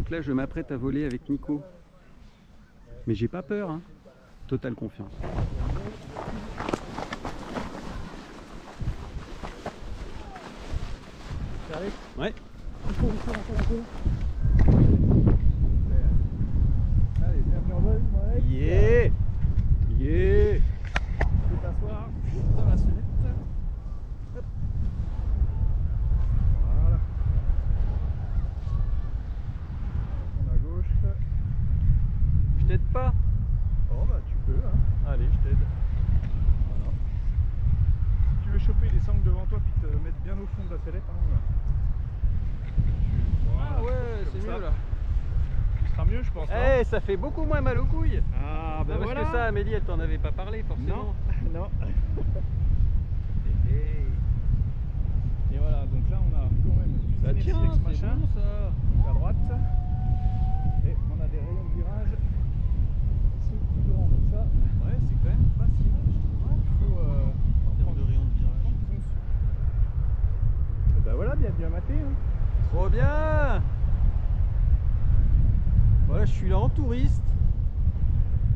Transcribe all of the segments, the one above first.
Donc là, je m'apprête à voler avec Nico. Mais j'ai pas peur, hein. Totale confiance. Ouais. Allez, bienvenue en vol, Mike. Yeah. Yeah. Tu peux t'asseoir dans la sellette. Hop. Voilà. On à gauche. Je t'aide pas? Oh bah tu peux, hein. Allez, je t'aide. Voilà. Si tu veux choper les sangles devant toi puis te mettre bien au fond de la sellette, hein. Voilà, Ah ouais, c'est comme mieux ça. là. Ce sera mieux, je pense. Eh, ça fait beaucoup moins mal aux couilles. Ah bah Non, parce voilà. que ça, Amélie, elle t'en avait pas parlé forcément. Non, non. Et voilà, donc là on a quand même du Bah Synergy tiens, X c'est machin. bon ça. Donc à droite. Et on a des rayons de virage. Sous grand comme ça. Ouais, c'est quand même pas si mal, je trouve. Il faut En termes de rayon de virage. Et bah voilà, bien maté. Hein. Trop bien. Voilà, je suis là en touriste.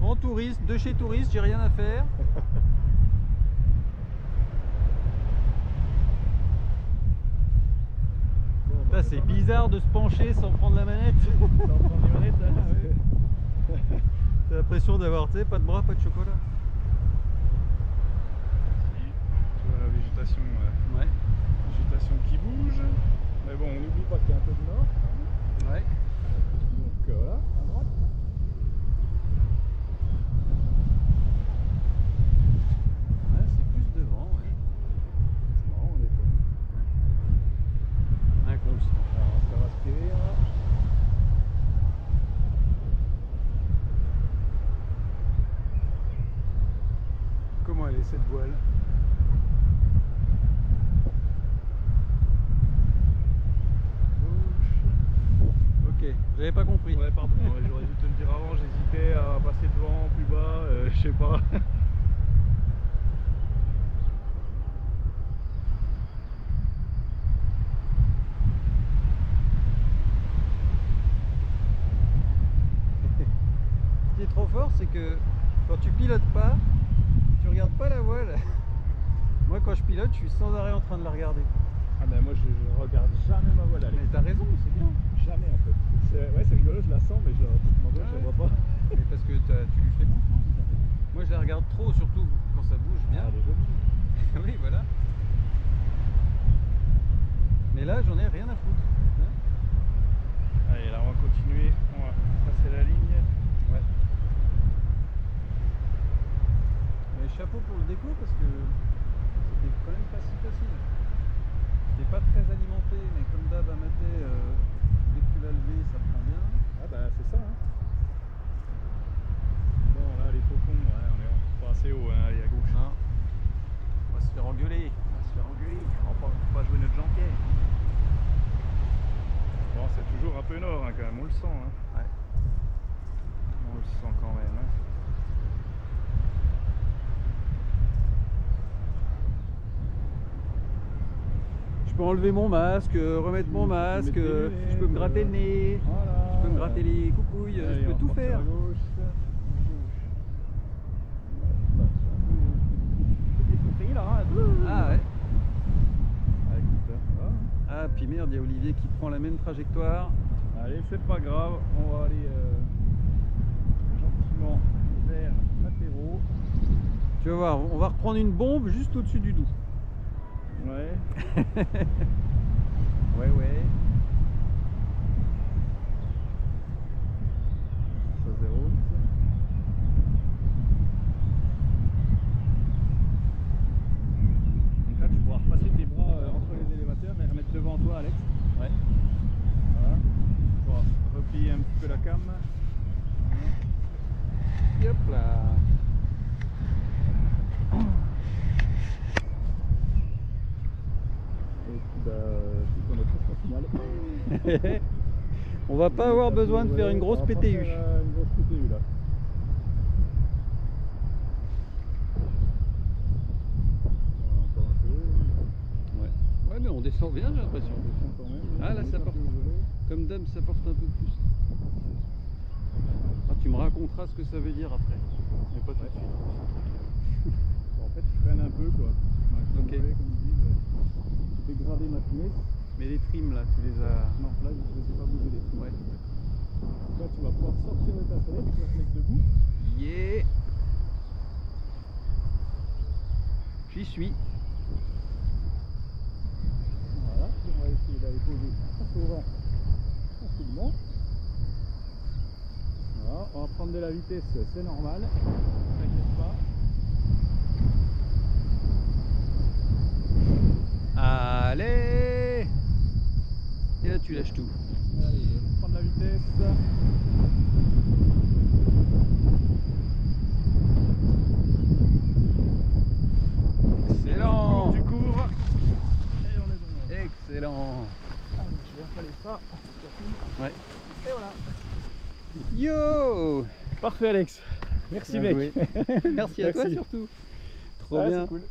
En touriste, de chez touriste, j'ai rien à faire. Bon, C'est bizarre de se pencher sans prendre la manette. Sans prendre les manettes, là. T'as l'impression d'avoir, tu sais, pas de bras, pas de chocolat. Tu vois la végétation, Ouais. végétation qui bouge. Mais bon, on n'oublie pas qu'il y a un peu de nord. Hein. Ouais. Donc voilà, à droite. Ouais, c'est plus devant, ouais. C'est marrant, on est comme. Inconstant. Alors, ça va respirer. Hein. Comment elle est cette voile? Ok, j'avais pas compris. Ouais, pardon, j'aurais dû te le dire avant, j'hésitais à passer devant, plus bas, je sais pas. Ce qui est trop fort, c'est que quand tu pilotes pas, tu regardes pas la voile. Moi, quand je pilote, je suis sans arrêt en train de la regarder. Ah ben moi je regarde jamais ma voile aller. Mais t'as raison, c'est bien. Jamais en fait. Ouais, c'est rigolo, je la sens mais je la vois pas. Mais parce que tu lui fais confiance. Moi, je la regarde trop, surtout quand ça bouge bien. Ah, elle est jolie. Oui, voilà. Mais là, j'en ai rien à foutre. Hein. Allez, là on va continuer, on va passer la ligne. Ouais. Mais chapeau pour le déco parce que c'était quand même pas si facile. C'était pas très alimenté, mais comme d'hab à mater, dès que tu l'as levé, ça prend bien. Ah bah c'est ça hein. Bon là les faucons, ouais, on est pas assez haut, hein, allez à gauche. Non. On va se faire engueuler. On va se faire engueuler, on va pas jouer notre janquet. Bon c'est toujours un peu nord hein, quand même, on le sent hein. Ouais. On le sent quand même hein. Je peux enlever mon masque, remettre mon masque, je peux me gratter le nez, Voilà. je peux me gratter les coucouilles, Allez, je peux on tout repart sur faire. la gauche. Là, hein. Ah ouais. Ah, écoute, hein. Ah puis merde, il y a Olivier qui prend la même trajectoire. Allez, c'est pas grave, on va aller gentiment vers l'apéro. Tu vas voir, on va reprendre une bombe juste au-dessus du Doubs. Ouais. Ouais, ouais. Ça zéro. Donc là, tu pourras repasser tes bras entre les élévateurs et remettre devant toi, Alex. Ouais. Voilà. Tu pourras replier un petit peu la cam. Et hop là. Et puis, bah, c'est notre finale. On va pas avoir besoin de faire une grosse PTU. Une grosse PTU là. Voilà, encore un peu. Ouais. Ouais, mais on descend bien, j'ai l'impression. On descend quand même. Ah, là, ça porte. Comme d'hab, ça porte un peu plus. Ah, tu me raconteras ce que ça veut dire après, mais pas tout de suite. Bon, en fait, je freine un peu quoi. Ok. Comme ils disent, dégrader ma finesse. Mais les trims là, tu les as... Non, là, je ne les ai pas bougés les trims. Ouais. Là, tu vas pouvoir sortir de ta sellette, tu vas te mettre debout. Yeah. J'y suis. Voilà, on va essayer d'aller poser face au vent tranquillement. Voilà, on va prendre de la vitesse, c'est normal, t'inquiète pas. Allez. Et là tu lâches tout. Allez, je vais prendre la vitesse. Excellent. Du cours. Et on est bon. Excellent. Allez, je vais installer ça. Ouais. Et voilà. Yo. Parfait Alex. Merci Bien mec. joué. Merci à toi Merci. surtout. Trop Ah, bien. c'est cool.